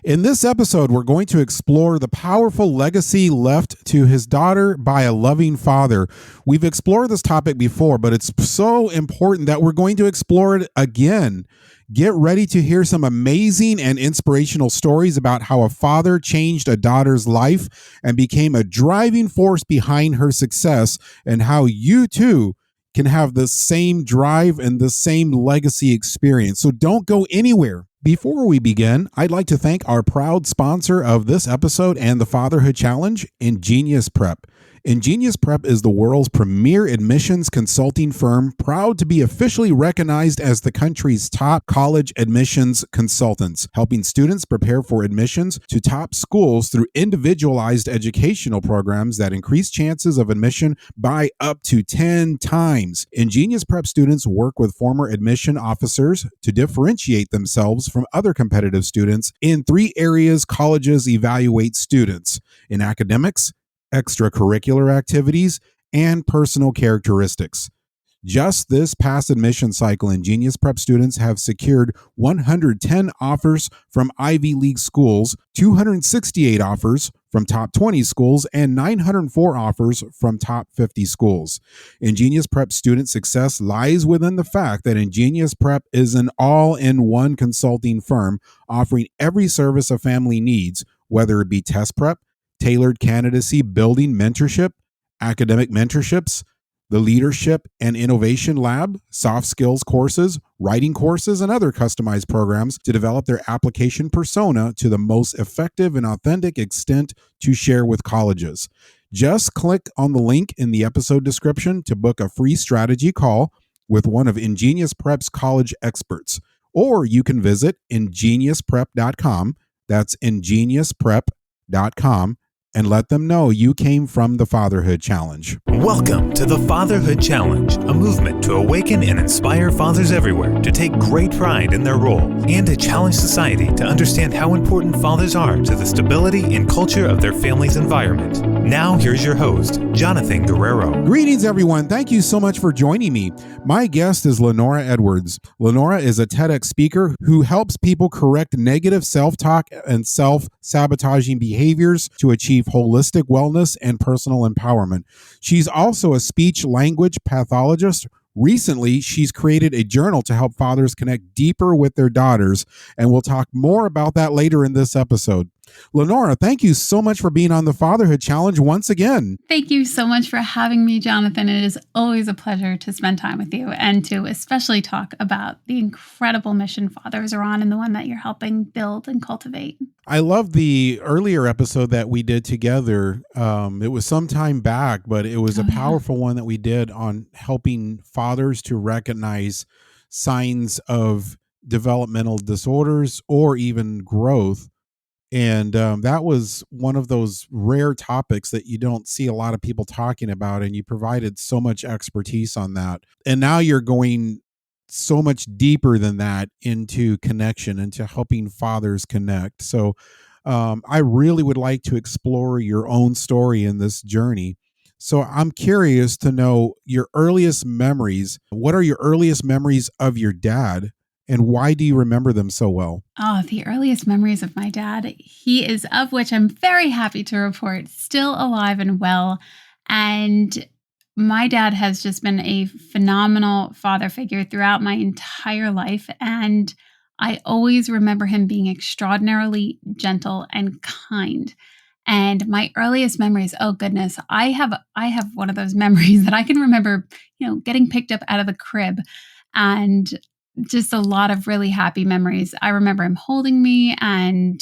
In this episode, we're going to explore the powerful legacy left to his daughter by a loving father. We've explored this topic before, but it's so important that we're going to explore it again. Get ready to hear some amazing and inspirational stories about how a father changed a daughter's life and became a driving force behind her success, and how you too can have the same drive and the same legacy experience. So don't go anywhere. Before we begin, I'd like to thank our proud sponsor of this episode and the Fatherhood Challenge, Ingenious Prep. Ingenious Prep is the world's premier admissions consulting firm, proud to be officially recognized as the country's top college admissions consultants, helping students prepare for admissions to top schools through individualized educational programs that increase chances of admission by up to 10 times. Ingenious Prep students work with former admission officers to differentiate themselves from other competitive students in 3 areas colleges evaluate students: in academics, extracurricular activities, and personal characteristics. Just this past admission cycle, Ingenious Prep students have secured 110 offers from Ivy League schools, 268 offers from top 20 schools, and 904 offers from top 50 schools. Ingenious Prep student success lies within the fact that Ingenious Prep is an all-in-one consulting firm offering every service a family needs, whether it be test prep, tailored candidacy building mentorship, academic mentorships, the Leadership and Innovation Lab, soft skills courses, writing courses, and other customized programs to develop their application persona to the most effective and authentic extent to share with colleges. Just click on the link in the episode description to book a free strategy call with one of Ingenious Prep's college experts. Or you can visit ingeniusprep.com, that's ingeniusprep.com, and let them know you came from the Fatherhood Challenge. Welcome to the Fatherhood Challenge, a movement to awaken and inspire fathers everywhere to take great pride in their role and to challenge society to understand how important fathers are to the stability and culture of their family's environment. Now, here's your host, Jonathan Guerrero. Greetings, everyone. Thank you so much for joining me. My guest is Lenora Edwards. Lenora is a Tedx speaker who helps people correct negative self-talk and self-sabotaging behaviors to achieve holistic wellness and personal empowerment. She's also a speech language pathologist. Recently, she's created a journal to help fathers connect deeper with their daughters, and we'll talk more about that later in this episode. Lenora, thank you so much for being on the Fatherhood Challenge once again. Thank you so much for having me, Jonathan. It is always a pleasure to spend time with you and to especially talk about the incredible mission fathers are on and the one that you're helping build and cultivate. I love the earlier episode that we did together. It was some time back, but it was a powerful one that we did on helping fathers to recognize signs of developmental disorders or even growth. And that was one of those rare topics that you don't see a lot of people talking about, and you provided so much expertise on that. And now you're going so much deeper than that into connection, into helping fathers connect. So I really would like to explore your own story in this journey. So I'm curious to know your earliest memories. What are your earliest memories of your dad? And why do you remember them so well? Oh, the earliest memories of my dad. He is, of which I'm very happy to report, still alive and well. And my dad has just been a phenomenal father figure throughout my entire life. And I always remember him being extraordinarily gentle and kind. And my earliest memories, oh goodness, I have one of those memories that I can remember, getting picked up out of the crib and just a lot of really happy memories. I remember him holding me and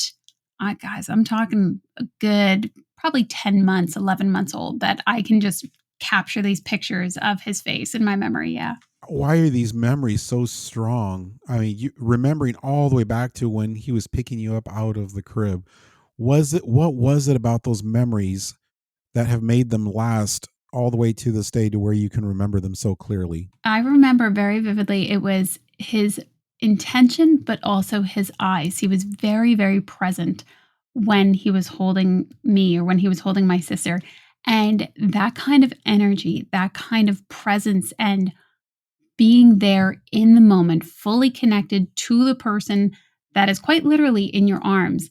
guys, I'm talking a good probably 10 months, 11 months old that I can just capture these pictures of his face in my memory. Yeah. Why are these memories so strong? I mean, remembering all the way back to when he was picking you up out of the crib. What was it about those memories that have made them last all the way to this day to where you can remember them so clearly? I remember very vividly it was his intention, but also his eyes. He was very, very present when he was holding me or when he was holding my sister. And that kind of energy, that kind of presence and being there in the moment, fully connected to the person that is quite literally in your arms,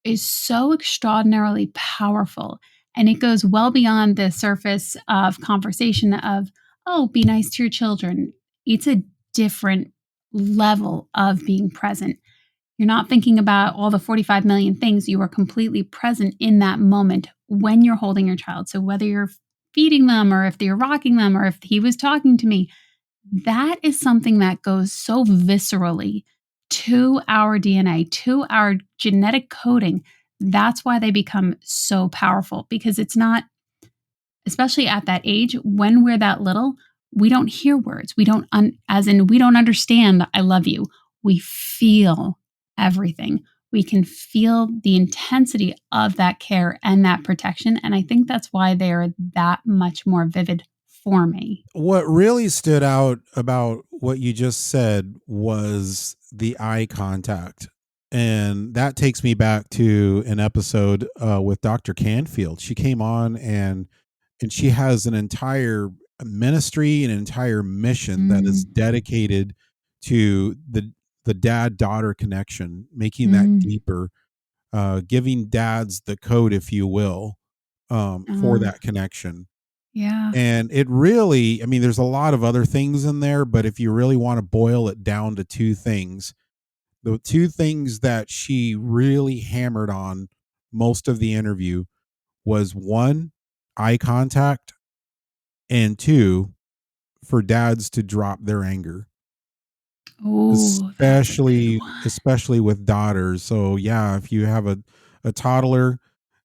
is so extraordinarily powerful. And it goes well beyond the surface of conversation of, oh, be nice to your children. It's a different level of being present. You're not thinking about all the 45 million things. You are completely present in that moment when you're holding your child. So whether you're feeding them or if you're rocking them or if he was talking to me, that is something that goes so viscerally to our DNA, to our genetic coding. That's why they become so powerful, because it's not, especially at that age, when we're that little, we don't hear words. We don't, we don't understand I love you. We feel everything. We can feel the intensity of that care and that protection. And I think that's why they are that much more vivid for me. What really stood out about what you just said was the eye contact. And that takes me back to an episode with Dr. Canfield. She came on and she has an entire ministry, an entire mission that is dedicated to the dad-daughter connection, making that deeper, giving dads the code, if you will, for that connection. Yeah. And it really, I mean, there's a lot of other things in there, but if you really want to boil it down to two things, the two things that she really hammered on most of the interview was one, eye contact, and two, for dads to drop their anger. Oh, that's a good one. Especially with daughters. So yeah, if you have a toddler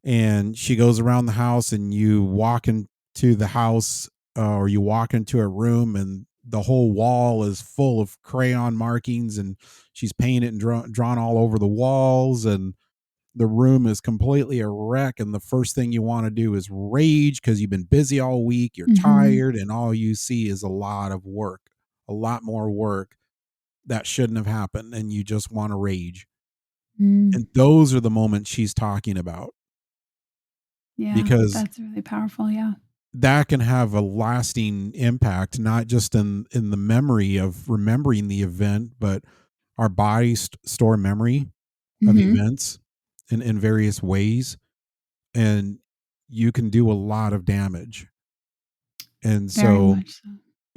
and she goes around the house and you walk into the house or you walk into a room and the whole wall is full of crayon markings and she's painted and drawn all over the walls and the room is completely a wreck, and the first thing you want to do is rage because you've been busy all week, you're tired, and all you see is a lot of work, a lot more work that shouldn't have happened, and you just want to rage. And those are the moments she's talking about. Yeah, because that's really powerful. Yeah. that can have a lasting impact, not just in the memory of remembering the event, but our bodies store memory of events in various ways, and you can do a lot of damage. And Very so much so.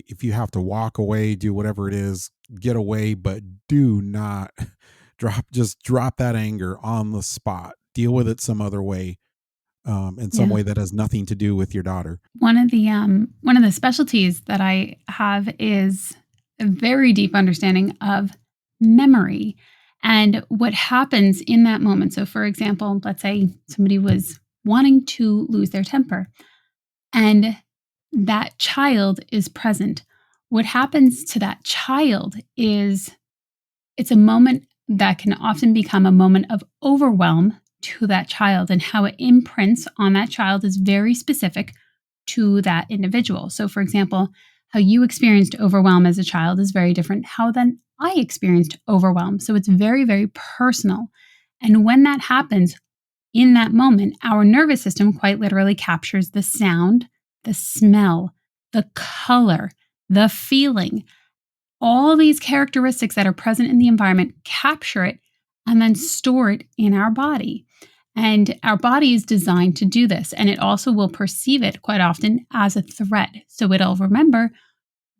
if you have to walk away, do whatever it is, get away, but do not drop that anger on the spot. Deal with it some other way, in some way that has nothing to do with your daughter. One of the specialties that I have is a very deep understanding of memory and what happens in that moment. So for example, let's say somebody was wanting to lose their temper and that child is present. What happens to that child is it's a moment that can often become a moment of overwhelm to that child, and how it imprints on that child is very specific to that individual. So, for example, how you experienced overwhelm as a child is very different how then I experienced overwhelm. So it's very, very personal. And when that happens in that moment, our nervous system quite literally captures the sound, the smell, the color, the feeling. All these characteristics that are present in the environment, capture it and then store it in our body. And our body is designed to do this. And it also will perceive it quite often as a threat. So it'll remember,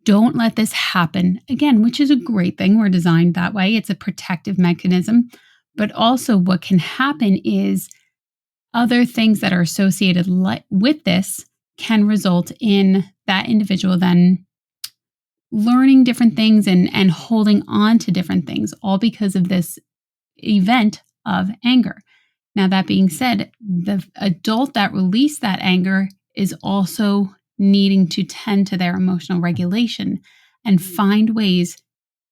don't let this happen again, which is a great thing. We're designed that way. It's a protective mechanism. But also what can happen is other things that are associated with this can result in that individual then learning different things and holding on to different things, all because of this event of anger. Now, that being said, the adult that released that anger is also needing to tend to their emotional regulation and find ways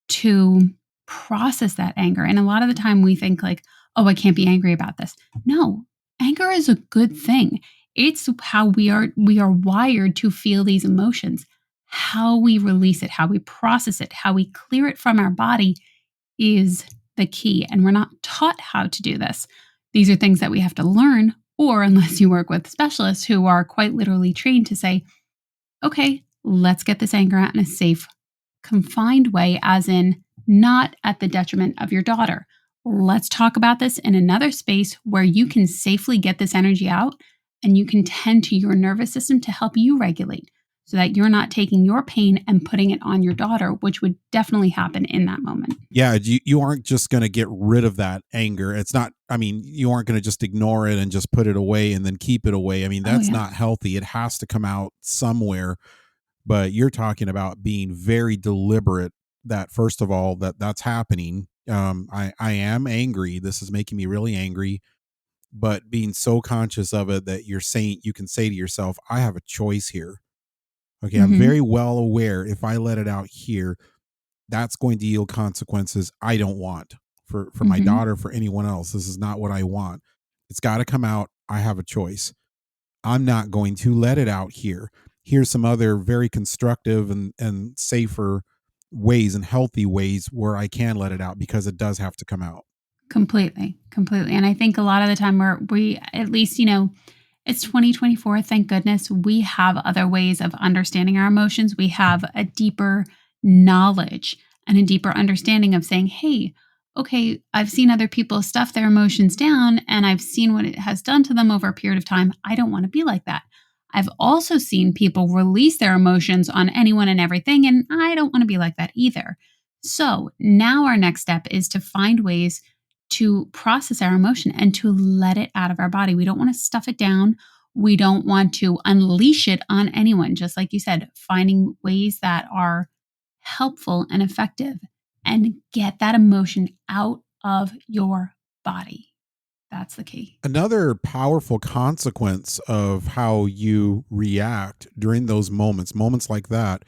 to process that anger. And a lot of the time we think like, oh, I can't be angry about this. No, anger is a good thing. It's how we are wired to feel these emotions. How we release it, how we process it, how we clear it from our body is the key. And we're not taught how to do this. These are things that we have to learn, or unless you work with specialists who are quite literally trained to say, okay, let's get this anger out in a safe, confined way, as in not at the detriment of your daughter let's talk about this in another space where you can safely get this energy out and you can tend to your nervous system to help you regulate so that you're not taking your pain and putting it on your daughter, which would definitely happen in that moment. Yeah, you aren't just going to get rid of that anger. It's not, I mean, you aren't going to just ignore it and just put it away and then keep it away. I mean, that's not healthy. It has to come out somewhere. But you're talking about being very deliberate that, first of all, that's happening. I am angry. This is making me really angry. But being so conscious of it that you can say to yourself, I have a choice here. Okay, I'm very well aware if I let it out here, that's going to yield consequences I don't want for my daughter, for anyone else. This is not what I want. It's got to come out. I have a choice. I'm not going to let it out here. Here's some other very constructive and safer ways and healthy ways where I can let it out, because it does have to come out. Completely. And I think a lot of the time we at least, it's 2024. Thank goodness we have other ways of understanding our emotions. We have a deeper knowledge and a deeper understanding of saying, hey, okay, I've seen other people stuff their emotions down and I've seen what it has done to them over a period of time. I don't want to be like that. I've also seen people release their emotions on anyone and everything, and I don't want to be like that either. So now our next step is to find ways to process our emotion and to let it out of our body. We don't want to stuff it down. We don't want to unleash it on anyone. Just like you said, finding ways that are helpful and effective and get that emotion out of your body. That's the key. Another powerful consequence of how you react during those moments like that,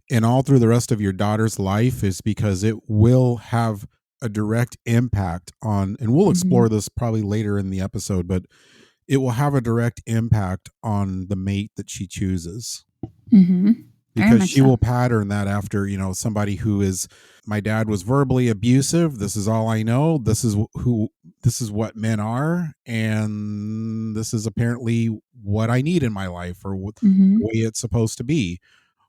and all through the rest of your daughter's life, is because it will have a direct impact on, and we'll explore this probably later in the episode, but it will have a direct impact on the mate that she chooses. Because she will pattern that after, somebody who is, my dad was verbally abusive. This is all I know. This is what men are. And this is apparently what I need in my life, or the way it's supposed to be.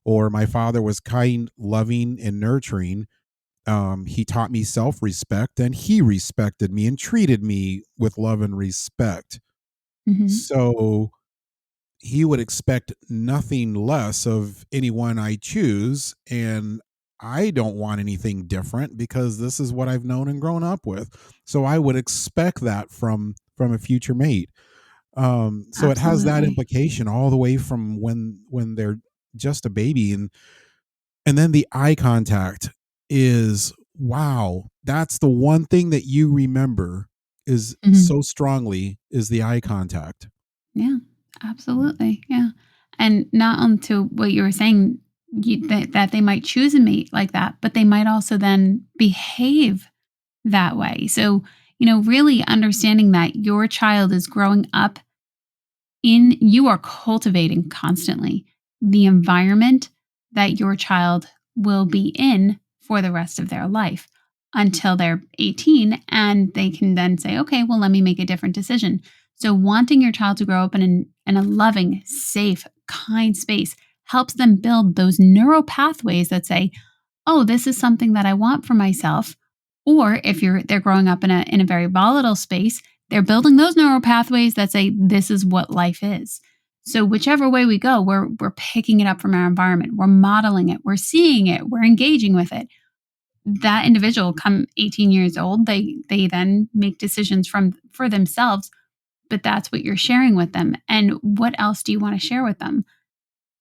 Or my father was kind, loving, and nurturing. He taught me self-respect, and he respected me and treated me with love and respect. So he would expect nothing less of anyone I choose, and I don't want anything different because this is what I've known and grown up with. So I would expect that from a future mate. So it has that implication all the way from when they're just a baby, and then the eye contact is, wow, that's the one thing that you remember is so strongly, is the eye contact. Yeah. Absolutely. Yeah. And not onto what you were saying, that they might choose a mate like that, but they might also then behave that way. So, really understanding that your child is growing up you are cultivating constantly the environment that your child will be in for the rest of their life until they're 18, and they can then say, okay, well, let me make a different decision. So wanting your child to grow up in a loving, safe, kind space helps them build those neural pathways that say, oh, this is something that I want for myself. Or if they're growing up in a very volatile space, they're building those neural pathways that say, this is what life is. So whichever way we go, we're picking it up from our environment. We're modeling it. We're seeing it. We're engaging with it. That individual, come 18 years old, they then make decisions for themselves. But that's what you're sharing with them. And what else do you want to share with them?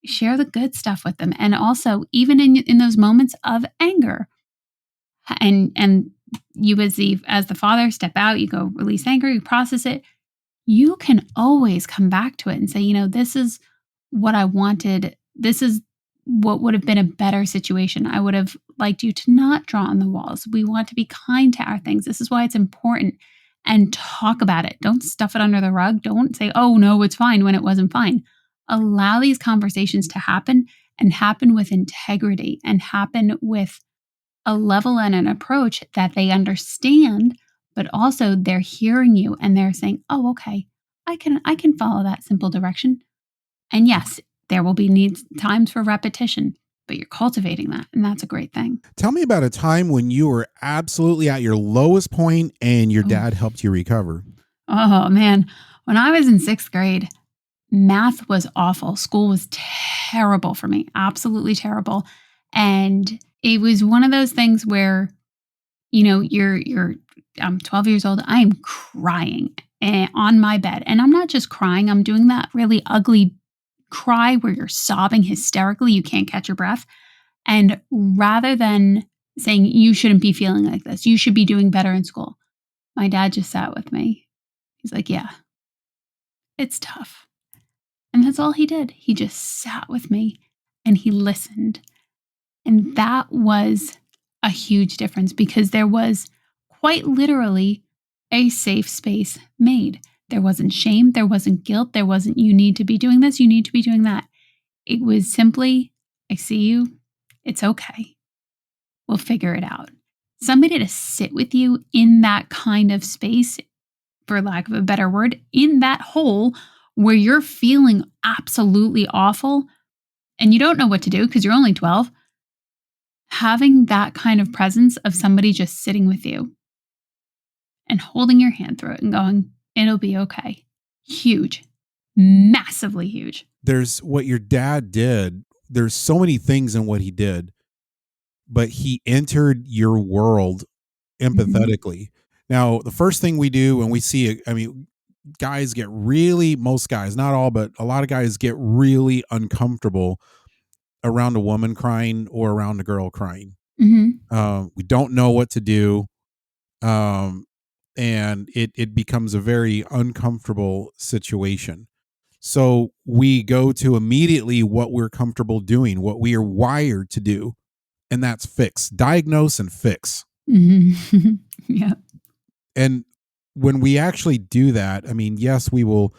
Share the good stuff with them. And also, even in those moments of anger, and you as the father step out, you go release anger, you process it. You can always come back to it and say, this is what I wanted. This is what would have been a better situation. I would have liked you to not draw on the walls. We want to be kind to our things. This is why it's important. And talk about it. Don't stuff it under the rug. Don't say, oh, no, it's fine, when it wasn't fine. Allow these conversations to happen, and happen with integrity, and happen with a level and an approach that they understand, but also they're hearing you and they're saying, oh, okay, I can follow that simple direction. And yes, there will be times for repetition, but you're cultivating that. And that's a great thing. Tell me about a time when you were absolutely at your lowest point and your dad helped you recover. Oh, man. When I was in 6th grade, math was awful. School was terrible for me, absolutely terrible. And it was one of those things where, I'm 12 years old. I am crying on my bed. And I'm not just crying. I'm doing that really ugly cry where you're sobbing hysterically. You can't catch your breath. And rather than saying, you shouldn't be feeling like this, you should be doing better in school, my dad just sat with me. He's like, yeah, it's tough. And that's all he did. He just sat with me and he listened. And that was a huge difference because there was quite literally a safe space made. There wasn't shame. There wasn't guilt. There wasn't, you need to be doing this. You need to be doing that. It was simply, I see you. It's okay. We'll figure it out. Somebody to sit with you in that kind of space, for lack of a better word, in that hole where you're feeling absolutely awful and you don't know what to do because you're only 12, having that kind of presence of somebody just sitting with you and holding your hand through it and going, it'll be okay. Huge, massively huge. There's what your dad did. There's so many things in what he did, but he entered your world empathetically. Now, the first thing we do when we see it, guys get really, most guys, not all, but a lot of guys get really uncomfortable around a woman crying or around a girl crying. We don't know what to do. And it becomes a very uncomfortable situation. So we go to immediately what we're comfortable doing, what we are wired to do, and that's fix, diagnose and fix. Yeah. And when we actually do that, yes, we will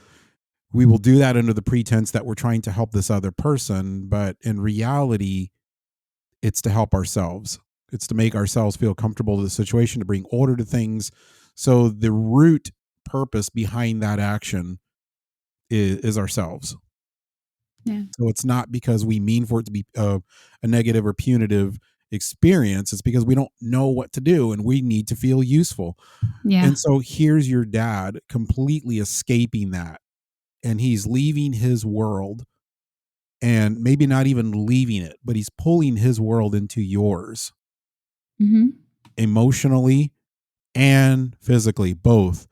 do that under the pretense that we're trying to help this other person, but in reality, it's to help ourselves. It's to make ourselves feel comfortable to the situation, to bring order to things. So the root purpose behind that action is ourselves. Yeah. So it's not because we mean for it to be a negative or punitive experience. It's because we don't know what to do and we need to feel useful. Yeah. And so here's your dad completely escaping that, and he's leaving his world, and maybe not even leaving it, but he's pulling his world into yours, emotionally and physically, both.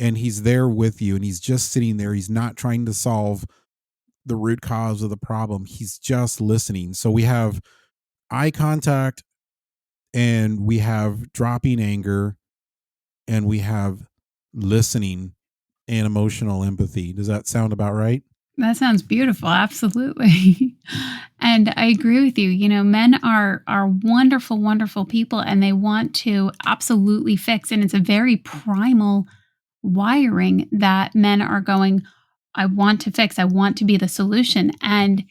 And he's there with you, and he's just sitting there. He's not trying to solve the root cause of the problem. He's just listening. So we have eye contact, and we have dropping anger, and we have listening and emotional empathy. Does that sound about right? That sounds beautiful. Absolutely. And I agree with you. Men are wonderful, wonderful people, and they want to absolutely fix. And it's a very primal wiring that men are going, I want to fix. I want to be the solution. And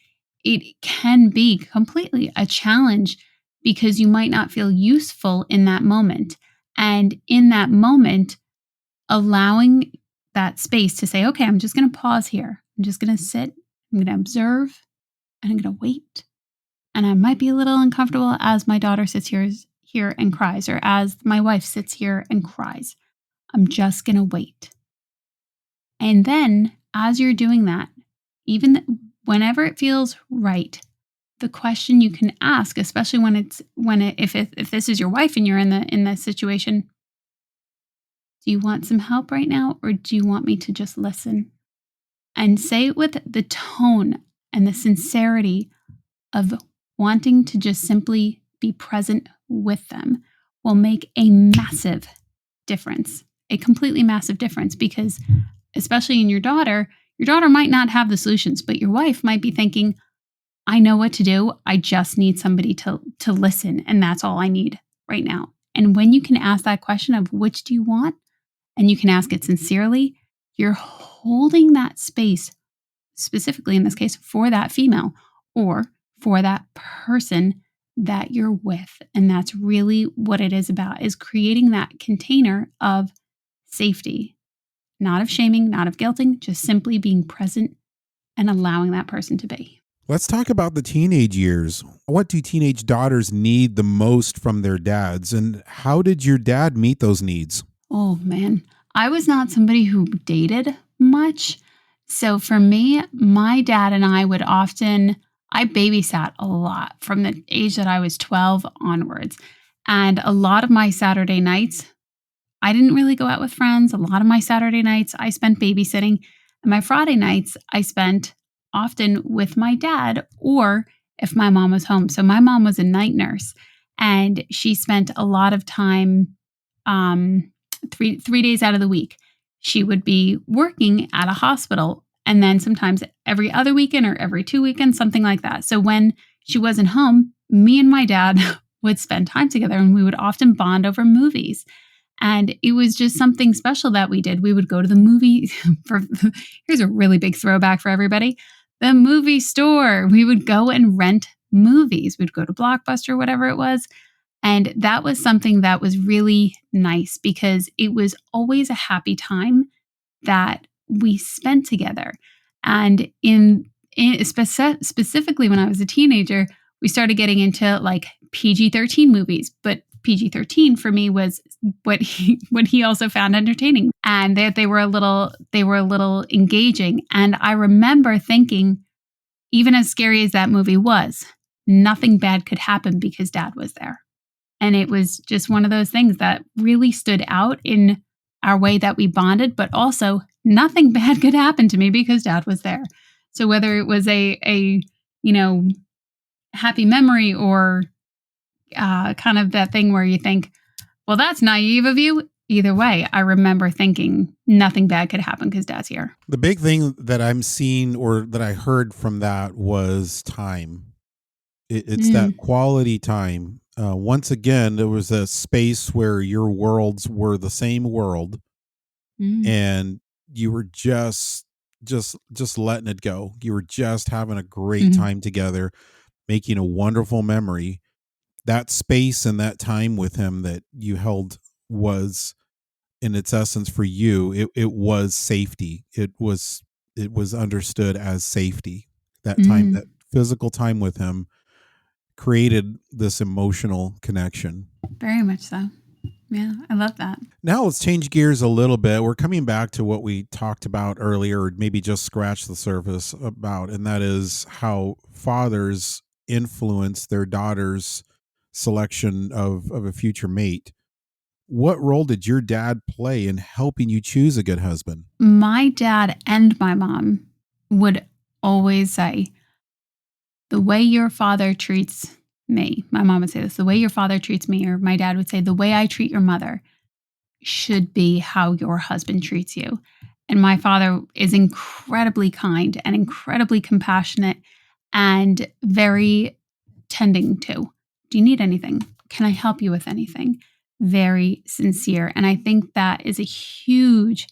it can be completely a challenge because you might not feel useful in that moment. And in that moment, allowing that space to say, okay, I'm just going to pause here. I'm just going to sit. I'm going to observe and I'm going to wait. And I might be a little uncomfortable as my daughter sits here and cries, or as my wife sits here and cries. I'm just going to wait. And then as you're doing that, even whenever it feels right, the question you can ask, especially if this is your wife and you're in the situation, do you want some help right now, or do you want me to just listen? And say it with the tone and the sincerity of wanting to just simply be present with them will make a massive difference, a completely massive difference, because especially in your daughter might not have the solutions, but your wife might be thinking, I know what to do. I just need somebody to listen. And that's all I need right now. And when you can ask that question of which do you want, and you can ask it sincerely, you're holding that space, specifically in this case, for that female or for that person that you're with. And that's really what it is about, is creating that container of safety, not of shaming, not of guilting, just simply being present and allowing that person to be. Let's talk about the teenage years. What do teenage daughters need the most from their dads, and how did your dad meet those needs? Oh man, I was not somebody who dated much. So for me, my dad and I would often, I babysat a lot from the age that I was 12 onwards. And a lot of my Saturday nights, I didn't really go out with friends. A lot of my Saturday nights I spent babysitting. And my Friday nights I spent often with my dad or if my mom was home. So my mom was a night nurse and she spent a lot of time, three days out of the week. She would be working at a hospital and then sometimes every other weekend or every 2 weekends, something like that. So when she wasn't home, me and my dad would spend time together and we would often bond over movies. And it was just something special that we did. We would go to the movie for, here's a really big throwback for everybody, the movie store. We would go and rent movies. We'd go to Blockbuster, whatever it was. And that was something that was really nice because it was always a happy time that we spent together. And specifically when I was a teenager, we started getting into like PG-13 movies, but PG-13 for me was what he also found entertaining, and they were a little engaging. And I remember thinking, even as scary as that movie was, nothing bad could happen because Dad was there. And it was just one of those things that really stood out in our way that we bonded, but also nothing bad could happen to me because Dad was there. So whether it was a happy memory or kind of that thing where you think, well, that's naive of you. Either way, I remember thinking nothing bad could happen because Dad's here. The big thing that I'm seeing or that I heard from that was time. It's that quality time. Once again, there was a space where your worlds were the same world, and you were just letting it go. You were just having a great time together, making a wonderful memory. That space and that time with him that you held was, in its essence, for you, it was safety. It was understood as safety. That time, that physical time with him, created this emotional connection. Very much so. Yeah, I love that. Now let's change gears a little bit. We're coming back to what we talked about earlier, or maybe just scratch the surface about, and that is how fathers influence their daughters' selection of a future mate. What role did your dad play in helping you choose a good husband? My dad and my mom would always say, the way your father treats me, my mom would say this, the way your father treats me, or my dad would say, the way I treat your mother should be how your husband treats you. And my father is incredibly kind and incredibly compassionate and very tending to. Do you need anything? Can I help you with anything? Very sincere. And I think that is a huge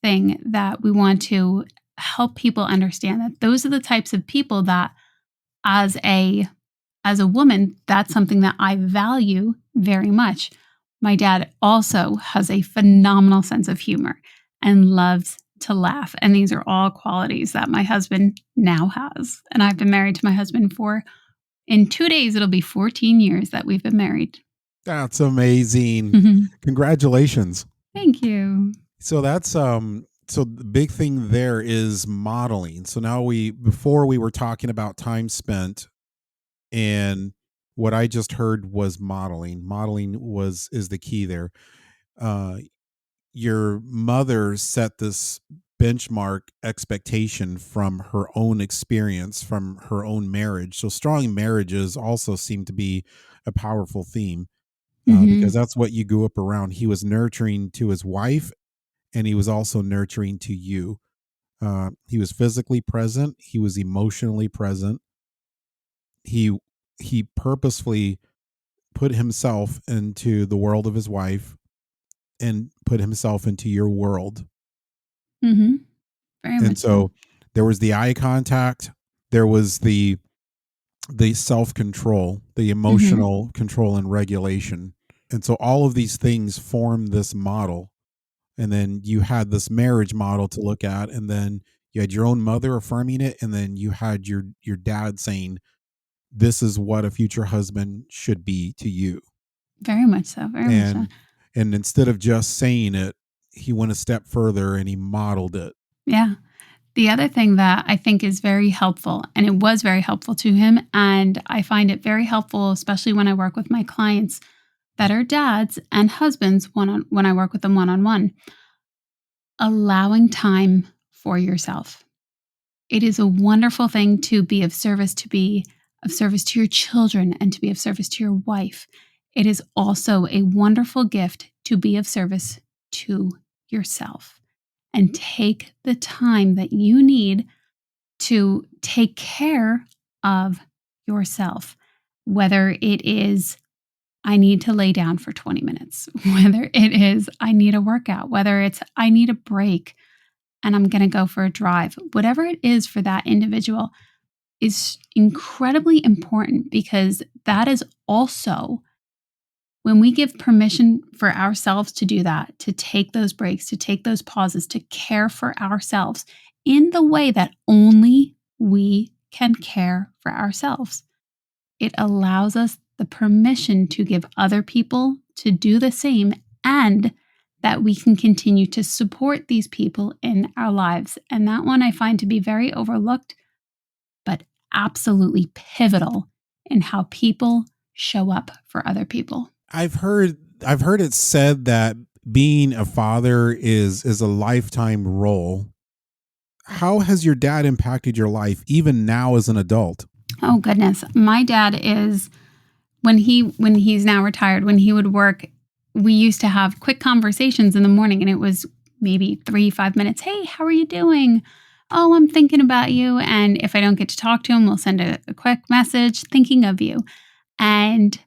thing that we want to help people understand, that those are the types of people that as a woman, that's something that I value very much. My dad also has a phenomenal sense of humor and loves to laugh. And these are all qualities that my husband now has. And I've been married to my husband for, in 2 days, it'll be 14 years that we've been married. That's amazing. Congratulations. Thank you. So that's so the big thing there is modeling. So now before we were talking about time spent, and what I just heard was modeling. Modeling is the key there. Your mother set this benchmark expectation from her own experience, from her own marriage. So strong marriages also seem to be a powerful theme because that's what you grew up around. He was nurturing to his wife, and he was also nurturing to you. He was physically present. He was emotionally present. He purposefully put himself into the world of his wife and put himself into your world. Very And much so there was the eye contact, there was the self-control, the emotional control and regulation. And so all of these things form this model. And then you had this marriage model to look at, and then You had your own mother affirming it, and then you had your dad saying, this is what a future husband should be to you. Very much so. Very much so. And instead of just saying it, he went a step further and he modeled it. Yeah. The other thing that I think is very helpful, and it was very helpful to him, and I find it very helpful, especially when I work with my clients that are dads and husbands when I work with them one-on-one, allowing time for yourself. It is a wonderful thing to be of service to your children and to be of service to your wife. It is also a wonderful gift to be of service to yourself and take the time that you need to take care of yourself, whether it is I need to lay down for 20 minutes, whether it is I need a workout, whether it's I need a break and I'm going to go for a drive. Whatever it is for that individual is incredibly important, because that is also when we give permission for ourselves to do that, to take those breaks, to take those pauses, to care for ourselves in the way that only we can care for ourselves. It allows us the permission to give other people to do the same, and that we can continue to support these people in our lives. And that one I find to be very overlooked, but absolutely pivotal in how people show up for other people. I've heard it said that being a father is a lifetime role. How has your dad impacted your life even now as an adult? Oh goodness. My dad is, when he's now retired, when he would work, we used to have quick conversations in the morning, and it was maybe 3-5 minutes. Hey, how are you doing? Oh, I'm thinking about you. And if I don't get to talk to him, we'll send a quick message thinking of you. And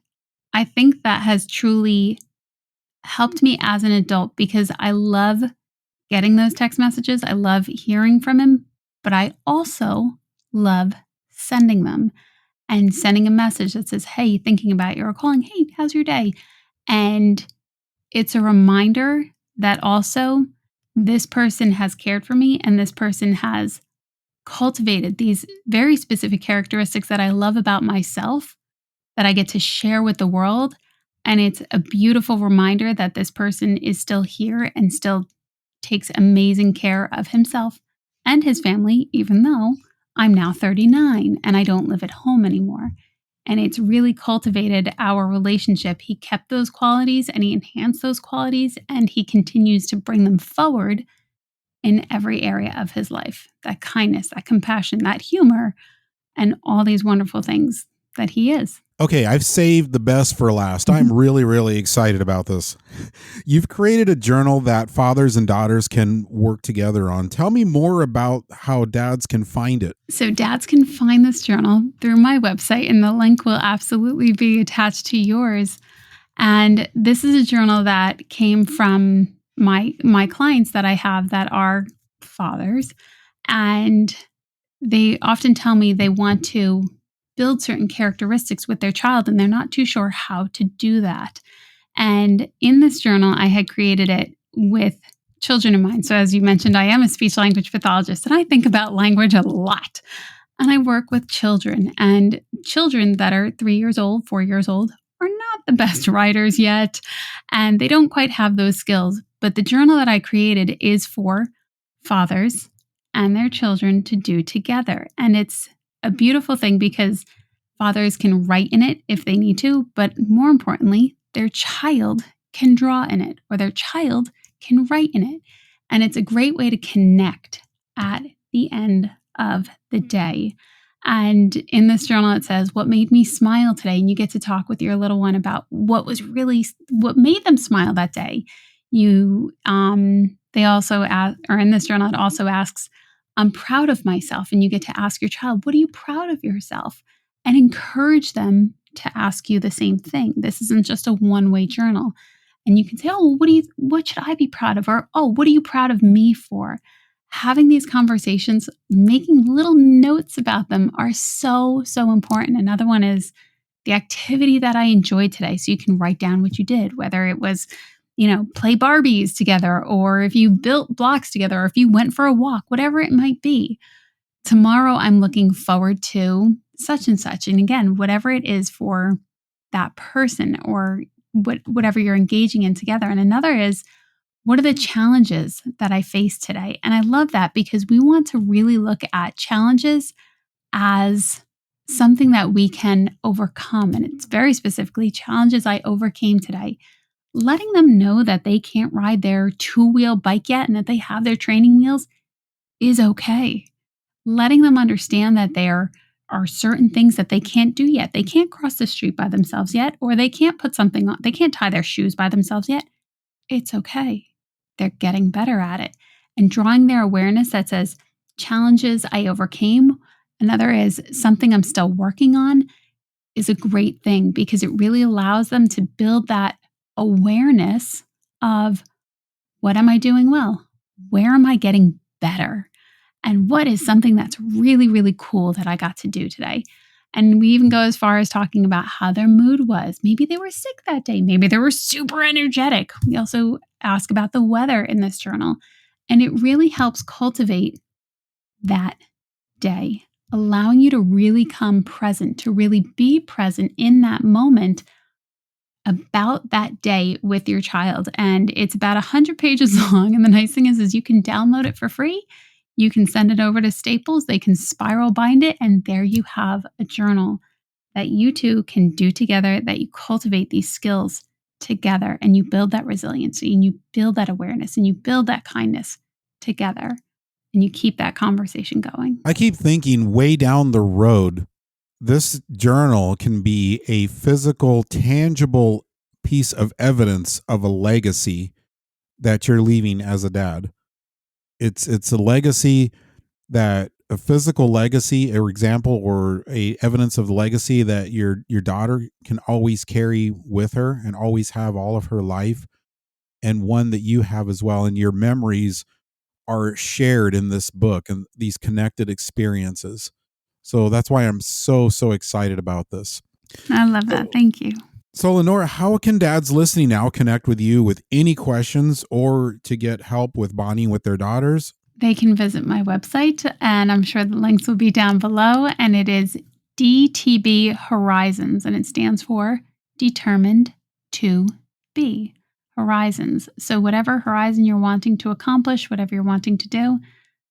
I think that has truly helped me as an adult, because I love getting those text messages. I love hearing from him, but I also love sending them and sending a message that says, hey, thinking about you, or calling, hey, how's your day? And it's a reminder that also this person has cared for me, and this person has cultivated these very specific characteristics that I love about myself that I get to share with the world. And it's a beautiful reminder that this person is still here and still takes amazing care of himself and his family, even though I'm now 39 and I don't live at home anymore. And it's really cultivated our relationship. He kept those qualities and he enhanced those qualities, and he continues to bring them forward in every area of his life. That kindness, that compassion, that humor, and all these wonderful things that he is. Okay, I've saved the best for last. I'm really, really excited about this. You've created a journal that fathers and daughters can work together on. Tell me more about how dads can find it. So dads can find this journal through my website, and the link will absolutely be attached to yours. And this is a journal that came from my clients that I have that are fathers, and they often tell me they want to build certain characteristics with their child, and they're not too sure how to do that. And in this journal, I had created it with children in mind. So as you mentioned, I am a speech language pathologist, and I think about language a lot. And I work with children, and children that are 3 years old, 4 years old, are not the best writers yet, and they don't quite have those skills. But the journal that I created is for fathers and their children to do together. And it's a beautiful thing because fathers can write in it if they need to, but more importantly, their child can draw in it, or their child can write in it. And it's a great way to connect at the end of the day. And in this journal, it says, what made me smile today? And you get to talk with your little one about what made them smile that day. They also ask, or in this journal, it also asks, I'm proud of myself. And you get to ask your child, what are you proud of yourself? And encourage them to ask you the same thing. This isn't just a one-way journal. And you can say, oh, what should I be proud of? Or, oh, what are you proud of me for? Having these conversations, making little notes about them are so, so important. Another one is the activity that I enjoyed today. So you can write down what you did, whether it was play Barbies together, or if you built blocks together, or if you went for a walk, whatever it might be. Tomorrow, I'm looking forward to such and such. And again, whatever it is for that person or whatever you're engaging in together. And another is, what are the challenges that I face today? And I love that because we want to really look at challenges as something that we can overcome. And it's very specifically challenges I overcame today. Letting them know that they can't ride their 2-wheel bike yet and that they have their training wheels is okay. Letting them understand that there are certain things that they can't do yet. They can't cross the street by themselves yet, or they can't put something on, they can't tie their shoes by themselves yet. It's okay. They're getting better at it. And drawing their awareness that says, challenges I overcame, another is something I'm still working on, is a great thing because it really allows them to build that awareness of, what am I doing well? Where am I getting better? And what is something that's really, really cool that I got to do today? And we even go as far as talking about how their mood was. Maybe they were sick that day. Maybe they were super energetic. We also ask about the weather in this journal. And it really helps cultivate that day, allowing you to really come present, to really be present in that moment about that day with your child. And it's about 100 pages long. And the nice thing is you can download it for free. You can send it over to Staples. They can spiral bind it. And there you have a journal that you two can do together, that you cultivate these skills together, and you build that resiliency, and you build that awareness, and you build that kindness together, and you keep that conversation going. I keep thinking way down the road, this journal can be a physical, tangible piece of evidence of a legacy that you're leaving as a dad. It's a legacy, that a physical legacy, or example, or a evidence of the legacy that your daughter can always carry with her and always have all of her life, and one that you have as well. And your memories are shared in this book and these connected experiences. So that's why I'm so excited about this. I love that. Thank you. So Lenora, how can dads listening now connect with you with any questions or to get help with bonding with their daughters? They can visit my website, and I'm sure the links will be down below. And it is DTB Horizons, and it stands for Determined to Be Horizons. So whatever horizon you're wanting to accomplish, whatever you're wanting to do,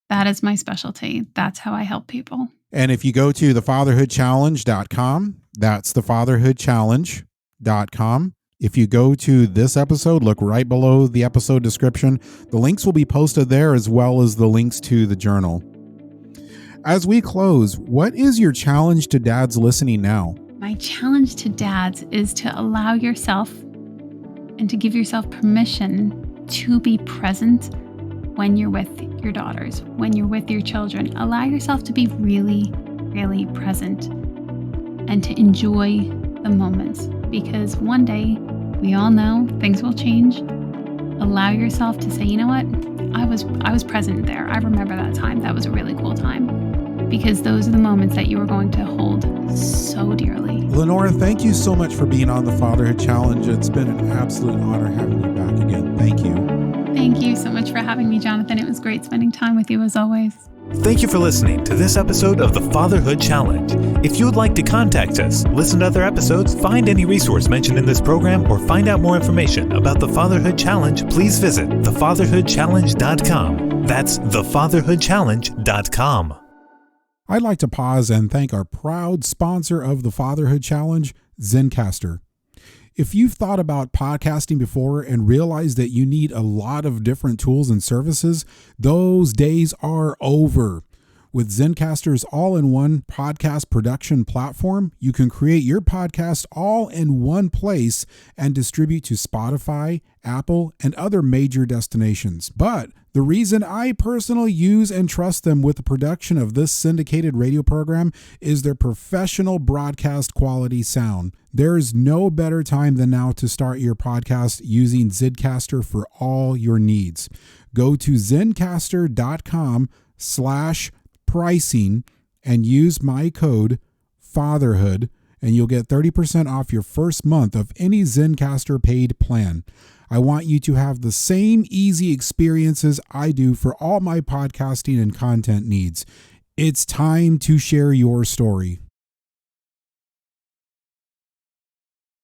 that is my specialty. That's how I help people. And if you go to thefatherhoodchallenge.com, that's thefatherhoodchallenge.com. If you go to this episode, look right below the episode description. The links will be posted there, as well as the links to the journal. As we close, what is your challenge to dads listening now? My challenge to dads is to allow yourself and to give yourself permission to be present when you're with your daughters, when you're with your children. Allow yourself to be really, really present and to enjoy the moments, because one day, we all know things will change. Allow yourself to say, you know what? I was present there. I remember that time. That was a really cool time, because those are the moments that you are going to hold so dearly. Lenora, thank you so much for being on the Fatherhood Challenge. It's been an absolute honor having you back again. Thank you. Thank you so much for having me, Jonathan. It was great spending time with you as always. Thank you for listening to this episode of the Fatherhood Challenge. If you would like to contact us, listen to other episodes, find any resource mentioned in this program, or find out more information about the Fatherhood Challenge, please visit thefatherhoodchallenge.com. That's thefatherhoodchallenge.com. I'd like to pause and thank our proud sponsor of the Fatherhood Challenge, Zencastr. If you've thought about podcasting before and realized that you need a lot of different tools and services, those days are over. With Zencastr's all-in-one podcast production platform, you can create your podcast all in one place and distribute to Spotify, Apple, and other major destinations. But the reason I personally use and trust them with the production of this syndicated radio program is their professional broadcast quality sound. There is no better time than now to start your podcast using Zencastr for all your needs. Go to zencastr.com/pricing and use my code FATHERHOOD, and you'll get 30% off your first month of any Zencastr paid plan. I want you to have the same easy experiences I do for all my podcasting and content needs. It's time to share your story.